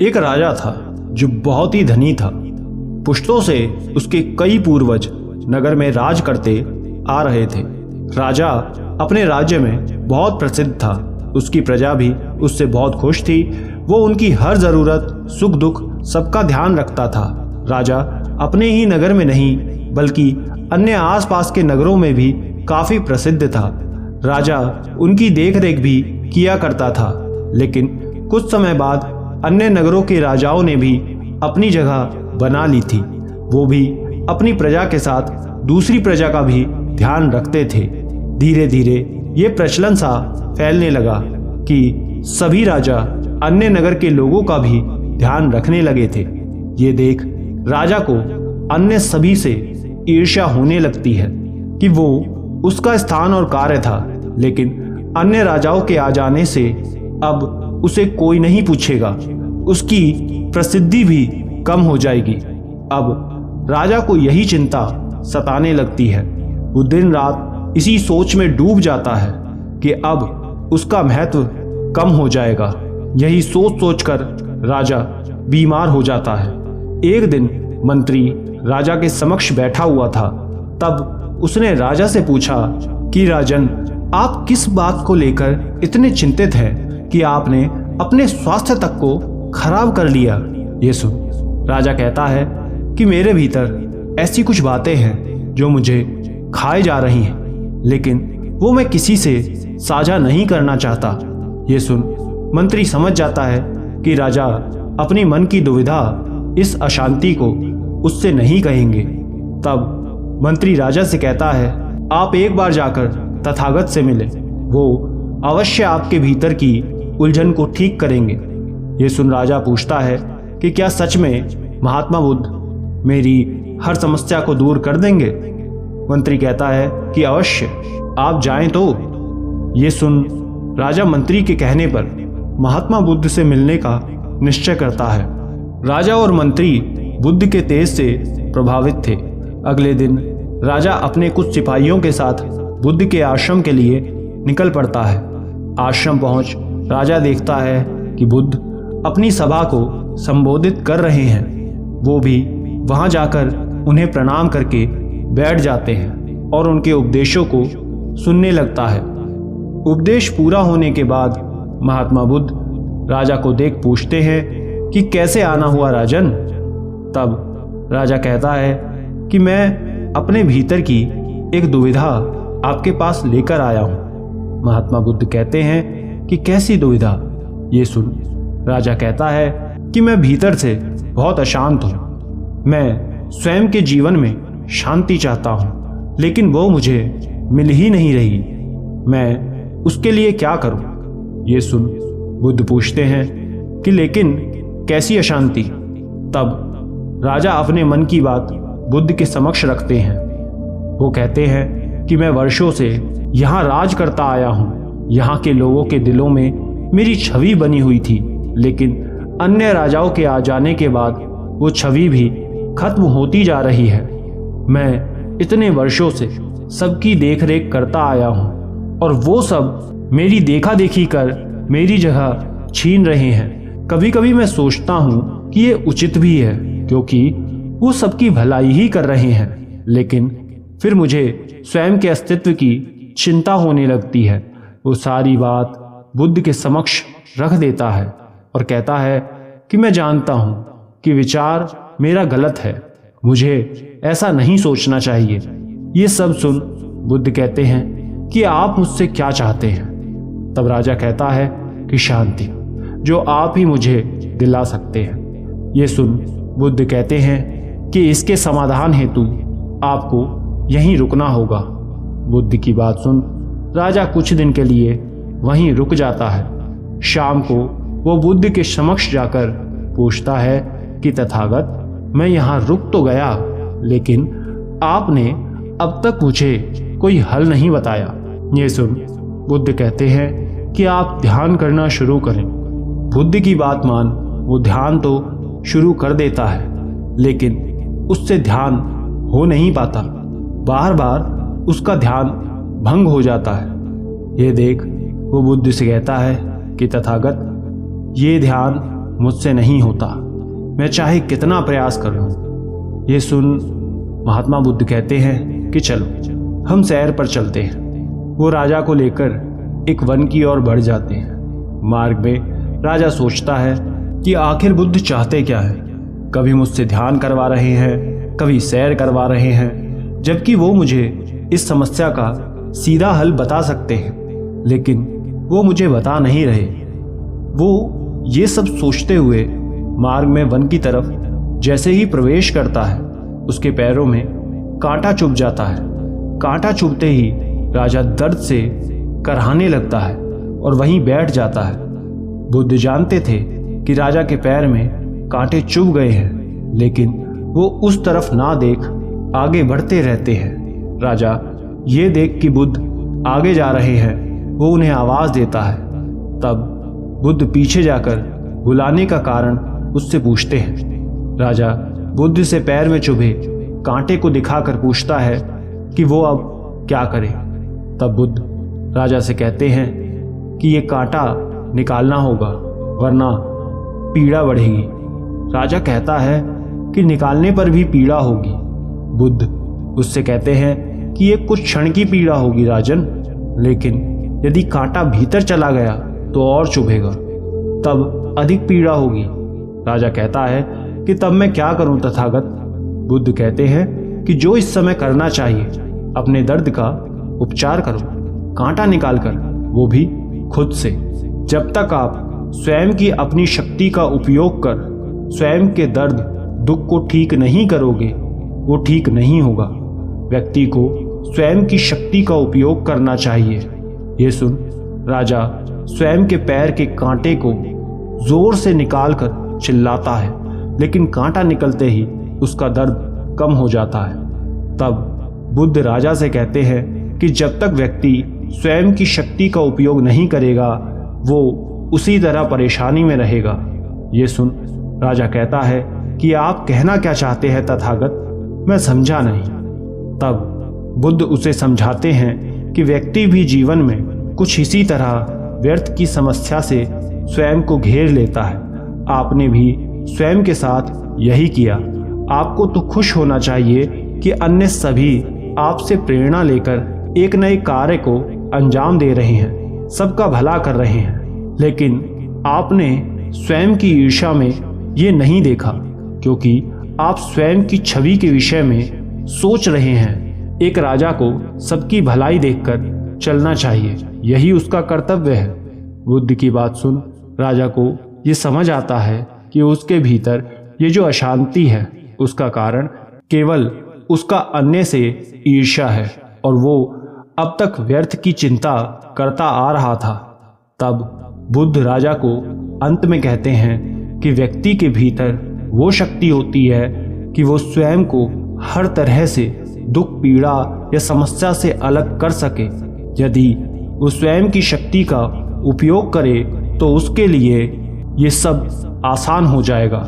एक राजा था जो बहुत ही धनी था। पुश्तों से उसके कई पूर्वज नगर में राज करते आ रहे थे। राजा अपने राज्य में बहुत प्रसिद्ध था। उसकी प्रजा भी उससे बहुत खुश थी। वो उनकी हर जरूरत, सुख दुख सबका ध्यान रखता था। राजा अपने ही नगर में नहीं बल्कि अन्य आसपास के नगरों में भी काफी प्रसिद्ध था। राजा उनकी देखरेख भी किया करता था। लेकिन कुछ समय बाद अन्य नगरों के राजाओं ने भी अपनी जगह बना ली थी। वो भी अपनी प्रजा के साथ दूसरी प्रजा का भी ध्यान रखते थे। धीरे धीरे ये प्रचलन सा फैलने लगा कि सभी राजा अन्य नगर के लोगों का भी ध्यान रखने लगे थे। ये देख राजा को अन्य सभी से ईर्ष्या होने लगती है कि वो उसका स्थान और कार्य था, लेकिन अन्य राजाओं के आ जाने से अब उसे कोई नहीं पूछेगा। उसकी प्रसिद्धि भी कम हो जाएगी। अब राजा को यही चिंता सताने लगती है। वो दिन रात इसी सोच में डूब जाता है कि अब उसका महत्व कम हो जाएगा। यही सोच सोचकर राजा बीमार हो जाता है। एक दिन मंत्री राजा के समक्ष बैठा हुआ था। तब उसने राजा से पूछा कि राजन, आप किस बात को लेकर इतने चिंतित हैं कि आपने अपने स्वास्थ्य तक को खराब कर लिया। ये सुन राजा कहता है कि मेरे भीतर ऐसी कुछ बातें हैं जो मुझे खाए जा रही हैं, लेकिन वो मैं किसी से साझा नहीं करना चाहता। ये सुन मंत्री समझ जाता है कि राजा अपनी मन की दुविधा, इस अशांति को उससे नहीं कहेंगे। तब मंत्री राजा से कहता है, आप एक बार जाकर तथागत से मिले। वो अवश्य आपके भीतर की उलझन को ठीक करेंगे। ये सुन राजा पूछता है कि क्या सच में महात्मा बुद्ध मेरी हर समस्या को दूर कर देंगे? मंत्री कहता है कि अवश्य, आप जाएं तो। ये सुन राजा मंत्री के कहने पर महात्मा बुद्ध से मिलने का निश्चय करता है। राजा और मंत्री बुद्ध के तेज से प्रभावित थे। अगले दिन राजा अपने कुछ सिपाहियों के साथ बुद्ध के आश्रम के लिए निकल पड़ता है। आश्रम पहुंच राजा देखता है कि बुद्ध अपनी सभा को संबोधित कर रहे हैं। वो भी वहां जाकर उन्हें प्रणाम करके बैठ जाते हैं और उनके उपदेशों को सुनने लगता है। उपदेश पूरा होने के बाद महात्मा बुद्ध राजा को देख पूछते हैं कि कैसे आना हुआ राजन? तब राजा कहता है कि मैं अपने भीतर की एक दुविधा आपके पास लेकर आया हूं। महात्मा बुद्ध कहते हैं कि कैसी दुविधा? ये सुन राजा कहता है कि मैं भीतर से बहुत अशांत हूं। मैं स्वयं के जीवन में शांति चाहता हूं, लेकिन वो मुझे मिल ही नहीं रही। मैं उसके लिए क्या करूं? ये सुन बुद्ध पूछते हैं कि लेकिन कैसी अशांति? तब राजा अपने मन की बात बुद्ध के समक्ष रखते हैं। वो कहते हैं कि मैं वर्षों से यहाँ राज करता आया हूँ। यहाँ के लोगों के दिलों में मेरी छवि बनी हुई थी, लेकिन अन्य राजाओं के आ जाने के बाद वो छवि भी खत्म होती जा रही है। मैं इतने वर्षों से सबकी देखरेख करता आया हूँ और वो सब मेरी देखा देखी कर मेरी जगह छीन रहे हैं। कभी कभी मैं सोचता हूँ कि ये उचित भी है, क्योंकि वो सबकी भलाई ही कर रहे हैं, लेकिन फिर मुझे स्वयं के अस्तित्व की चिंता होने लगती है। वो सारी बात बुद्ध के समक्ष रख देता है और कहता है कि मैं जानता हूँ कि विचार मेरा गलत है। मुझे ऐसा नहीं सोचना चाहिए। ये सब सुन बुद्ध कहते हैं कि आप मुझसे क्या चाहते हैं? तब राजा कहता है कि शांति, जो आप ही मुझे दिला सकते हैं। ये सुन बुद्ध कहते हैं कि इसके समाधान हेतु आपको यहीं रुकना होगा। बुद्ध की बात सुन राजा कुछ दिन के लिए वहीं रुक जाता है। शाम को वो बुद्ध के समक्ष जाकर पूछता है कि तथागत, मैं यहाँ रुक तो गया, लेकिन आपने अब तक मुझे कोई हल नहीं बताया। ये सुन बुद्ध कहते हैं कि आप ध्यान करना शुरू करें। बुद्ध की बात मान वो ध्यान तो शुरू कर देता है, लेकिन उससे ध्यान हो नहीं पाता। बार बार उसका ध्यान भंग हो जाता है। ये देख वो बुद्ध से कहता है कि तथागत, ये ध्यान मुझसे नहीं होता, मैं चाहे कितना प्रयास कर लूं। ये सुन महात्मा बुद्ध कहते हैं कि चलो हम सैर पर चलते हैं। वो राजा को लेकर एक वन की ओर बढ़ जाते हैं। मार्ग में राजा सोचता है कि आखिर बुद्ध चाहते क्या है। कभी मुझसे ध्यान करवा रहे हैं, कभी सैर करवा रहे हैं, जबकि वो मुझे इस समस्या का सीधा हल बता सकते हैं, लेकिन वो मुझे बता नहीं रहे। वो ये सब सोचते हुए मार्ग में वन की तरफ जैसे ही प्रवेश करता है, उसके पैरों में कांटा चुभ जाता है। कांटा चुभते ही राजा दर्द से कराहने लगता है और वहीं बैठ जाता है। बुद्ध जानते थे कि राजा के पैर में कांटे चुभ गए हैं, लेकिन वो उस तरफ ना देख आगे बढ़ते रहते हैं। राजा ये देख कि बुद्ध आगे जा रहे हैं, वो उन्हें आवाज देता है। तब बुद्ध पीछे जाकर बुलाने का कारण उससे पूछते हैं। राजा बुद्ध से पैर में चुभे कांटे को दिखाकर पूछता है कि वो अब क्या करे। तब बुद्ध राजा से कहते हैं कि ये कांटा निकालना होगा, वरना पीड़ा बढ़ेगी। राजा कहता है कि निकालने पर भी पीड़ा होगी। बुद्ध उससे कहते हैं कि ये कुछ क्षण की पीड़ा होगी राजन, लेकिन यदि कांटा भीतर चला गया तो और चुभेगा, तब अधिक पीड़ा होगी। राजा कहता है कि तब मैं क्या करूं तथागत। बुद्ध कहते हैं कि जो इस समय करना चाहिए, अपने दर्द का उपचार करो, कांटा निकालकर, वो भी खुद से। जब तक आप स्वयं की अपनी शक्ति का उपयोग कर स्वयं के दर्द दुख को ठीक नहीं करोगे, वो ठीक नहीं होगा। व्यक्ति को स्वयं की शक्ति का उपयोग करना चाहिए। ये सुन राजा स्वयं के पैर के कांटे को जोर से निकालकर चिल्लाता है, लेकिन कांटा निकलते ही उसका दर्द कम हो जाता है। तब बुद्ध राजा से कहते हैं कि जब तक व्यक्ति स्वयं की शक्ति का उपयोग नहीं करेगा, वो उसी तरह परेशानी में रहेगा। ये सुन राजा कहता है कि आप कहना क्या चाहते हैं तथागत, मैं समझा नहीं। तब बुद्ध उसे समझाते हैं कि व्यक्ति भी जीवन में कुछ इसी तरह व्यर्थ की समस्या से स्वयं को घेर लेता है। आपने भी स्वयं के साथ यही किया। आपको तो खुश होना चाहिए कि अन्य सभी आपसे प्रेरणा लेकर एक नए कार्य को अंजाम दे रहे हैं, सबका भला कर रहे हैं, लेकिन आपने स्वयं की ईर्ष्या में ये नहीं देखा, क्योंकि आप स्वयं की छवि के विषय में सोच रहे हैं। एक राजा को सबकी भलाई देखकर चलना चाहिए, यही उसका कर्तव्य है। बुद्ध की बात सुन राजा को ये समझ आता है कि उसके भीतर ये जो अशांति है, उसका कारण केवल उसका अन्य से ईर्ष्या है, और वो अब तक व्यर्थ की चिंता करता आ रहा था। तब बुद्ध राजा को अंत में कहते हैं कि व्यक्ति के भीतर वो शक्ति होती है कि वो स्वयं को हर तरह से दुख, पीड़ा या समस्या से अलग कर सके। यदि वो स्वयं की शक्ति का उपयोग करे तो उसके लिए ये सब आसान हो जाएगा।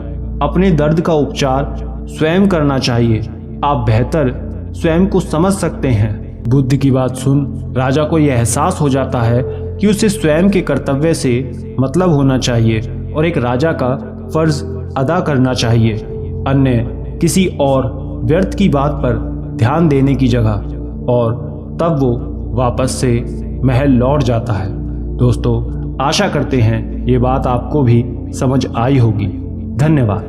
अपने दर्द का उपचार स्वयं करना चाहिए। आप बेहतर स्वयं को समझ सकते हैं। बुद्ध की बात सुन राजा को यह एहसास हो जाता है कि उसे स्वयं के कर्तव्य से मतलब होना चाहिए और एक राजा का फर्ज अदा करना चाहिए, अन्य किसी और व्यर्थ की बात पर ध्यान देने की जगह। और तब वो वापस से महल लौट जाता है। दोस्तों, आशा करते हैं ये बात आपको भी समझ आई होगी। धन्यवाद।